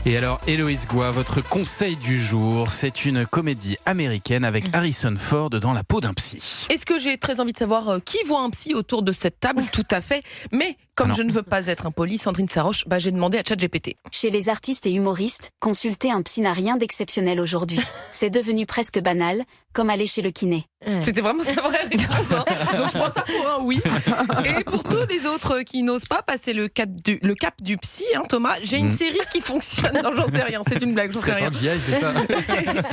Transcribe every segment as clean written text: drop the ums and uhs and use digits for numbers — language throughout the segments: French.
Et alors, Héloïse Goua, votre conseil du jour, c'est une comédie américaine avec Harrison Ford dans la peau d'un psy. Est-ce que j'ai très envie de savoir qui voit un psy autour de cette table? Tout à fait. Mais comme je ne veux pas être impoli, Sandrine Saroche, j'ai demandé à ChatGPT. Chez les artistes et humoristes, consulter un psy n'a rien d'exceptionnel aujourd'hui. C'est devenu presque banal, comme aller chez le kiné. C'était vraiment sa vraie réponse. Donc je prends ça pour un oui. Et pour tous les autres qui n'osent pas passer le cap du psy, Thomas, j'ai une série qui fonctionne. Non, j'en sais rien, c'est une blague, j'en sais rien. C'est ça.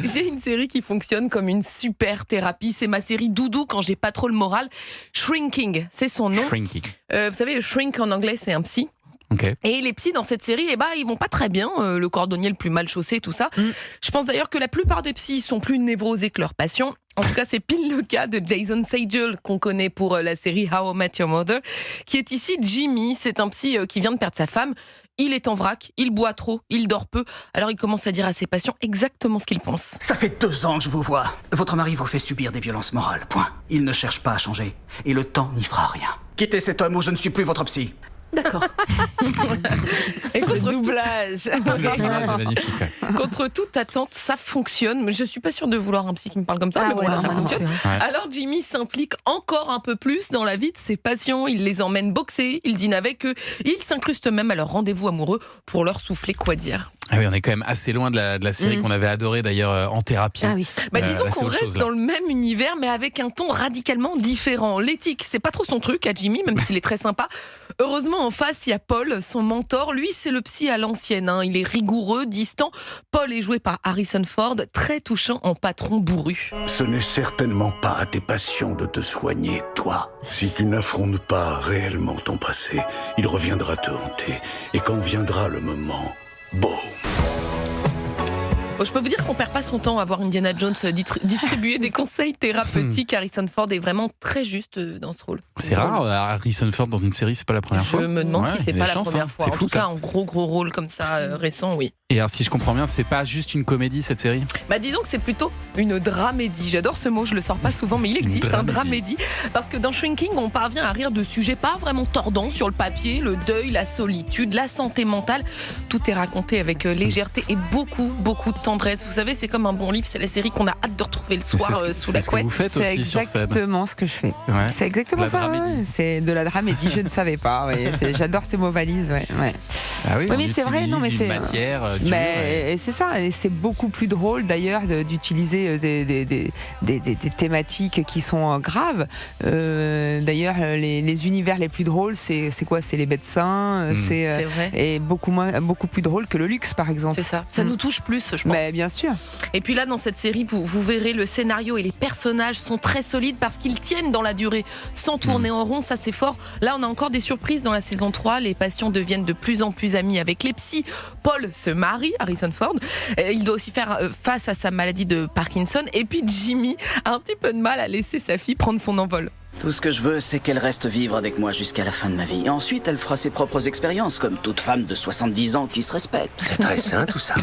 J'ai une série qui fonctionne comme une super thérapie. C'est ma série doudou quand j'ai pas trop le moral. Shrinking, c'est son nom. Shrinking. Vous savez, shrink en anglais, c'est un psy. Okay. Et les psys dans cette série, ils vont pas très bien. Le cordonnier le plus mal chaussé, tout ça. Je pense d'ailleurs que la plupart des psys sont plus névrosés que leurs patients. En tout cas, c'est pile le cas de Jason Segel, qu'on connaît pour la série How I Met Your Mother, qui est ici Jimmy. C'est un psy qui vient de perdre sa femme. Il est en vrac, il boit trop, il dort peu. Alors il commence à dire à ses patients exactement ce qu'il pense. Ça fait 2 ans que je vous vois. Votre mari vous fait subir des violences morales, point. Il ne cherche pas à changer. Et le temps n'y fera rien. Quittez cet homme ou je ne suis plus votre psy. D'accord. Et contre doublage. Le doublage est magnifique. Contre toute attente, ça fonctionne. Mais je suis pas sûre de vouloir un psy qui me parle comme ça. Mais bon, là, ça fonctionne. Ouais. Alors Jimmy s'implique encore un peu plus dans la vie de ses patients. Il les emmène boxer, il dîne avec eux. Il s'incruste même à leur rendez-vous amoureux pour leur souffler quoi dire. Ah oui, on est quand même assez loin de la série qu'on avait adorée d'ailleurs en thérapie. Ah oui. Disons là, qu'on reste dans le même univers, mais avec un ton radicalement différent. L'éthique, c'est pas trop son truc à Jimmy, même s'il est très sympa. Heureusement, en face, il y a Paul, son mentor. Lui, c'est le psy à l'ancienne. Il est rigoureux, distant. Paul est joué par Harrison Ford, très touchant en patron bourru. Ce n'est certainement pas à tes patients de te soigner, toi. Si tu n'affrontes pas réellement ton passé, il reviendra te hanter. Et quand viendra le moment, boum. Je peux vous dire qu'on perd pas son temps à voir Indiana Jones distribuer des conseils thérapeutiques. Harrison Ford est vraiment très juste dans ce rôle. C'est rare, Harrison Ford dans une série, c'est pas la première fois. Je me demande si c'est pas la chance, première fois. En fou, tout cas, un gros rôle comme ça, récent, oui. Et alors, si je comprends bien, c'est pas juste une comédie cette série ? Disons que c'est plutôt une dramédie. J'adore ce mot, je le sors pas souvent, mais il existe un dramédie. Parce que dans Shrinking, on parvient à rire de sujets pas vraiment tordants sur le papier, le deuil, la solitude, la santé mentale. Tout est raconté avec légèreté et beaucoup de tendresse. Vous savez, c'est comme un bon livre, c'est la série qu'on a hâte de retrouver le soir sous la couette. C'est ce que vous faites aussi sur scène. C'est exactement ce que je fais. Ouais. C'est exactement ça. Ouais. C'est de la dramédie, je ne savais pas. Ouais. J'adore ces mots valises. Ouais. Ah oui, mais c'est vrai, non, mais c'est matière dure. Et c'est ça, et c'est beaucoup plus drôle d'ailleurs d'utiliser des thématiques qui sont graves. D'ailleurs, les univers les plus drôles, c'est quoi ? C'est les médecins. C'est vrai. Et beaucoup plus drôle que le luxe, par exemple. C'est ça. Ça nous touche plus, je pense. Mais bien sûr. Et puis là, dans cette série, vous verrez, le scénario et les personnages sont très solides parce qu'ils tiennent dans la durée, sans tourner en rond, ça c'est fort. Là, on a encore des surprises dans la saison 3. Les patients deviennent de plus en plus amis avec les psys. Paul se marie, Harrison Ford. Il doit aussi faire face à sa maladie de Parkinson. Et puis Jimmy a un petit peu de mal à laisser sa fille prendre son envol. Tout ce que je veux, c'est qu'elle reste vivre avec moi jusqu'à la fin de ma vie. Et ensuite, elle fera ses propres expériences, comme toute femme de 70 ans qui se respecte. C'est très sain tout ça.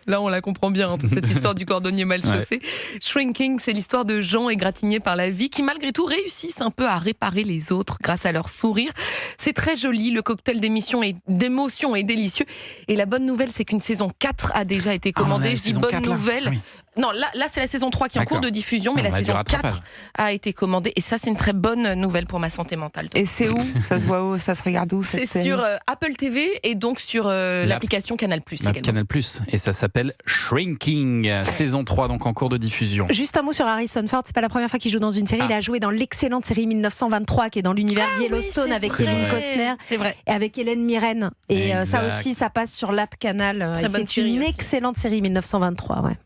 Là, on la comprend bien, toute cette histoire du cordonnier mal chaussé. Shrinking, c'est l'histoire de gens égratignés par la vie qui, malgré tout, réussissent un peu à réparer les autres grâce à leur sourire. C'est très joli, le cocktail d'émotions est délicieux. Et la bonne nouvelle, c'est qu'une saison 4 a déjà été commandée. Je dis bonne nouvelle. Oui. Non, là, c'est la saison 3 qui est en cours de diffusion, mais la saison 4 a été commandée. Et ça, c'est une très bonne nouvelle pour ma santé mentale. Et c'est où ? Ça se voit où ? Ça se regarde où ? C'est sur Apple TV et donc sur l'application Canal+. Canal+. Et ça s'appelle Shrinking, saison 3, donc en cours de diffusion. Juste un mot sur Harrison Ford, c'est pas la première fois qu'il joue dans une série. Il a joué dans l'excellente série 1923 qui est dans l'univers Yellowstone avec Kevin Costner et avec Hélène Mirren. Et ça aussi, ça passe sur l'app Canal. C'est une excellente série 1923. Ouais.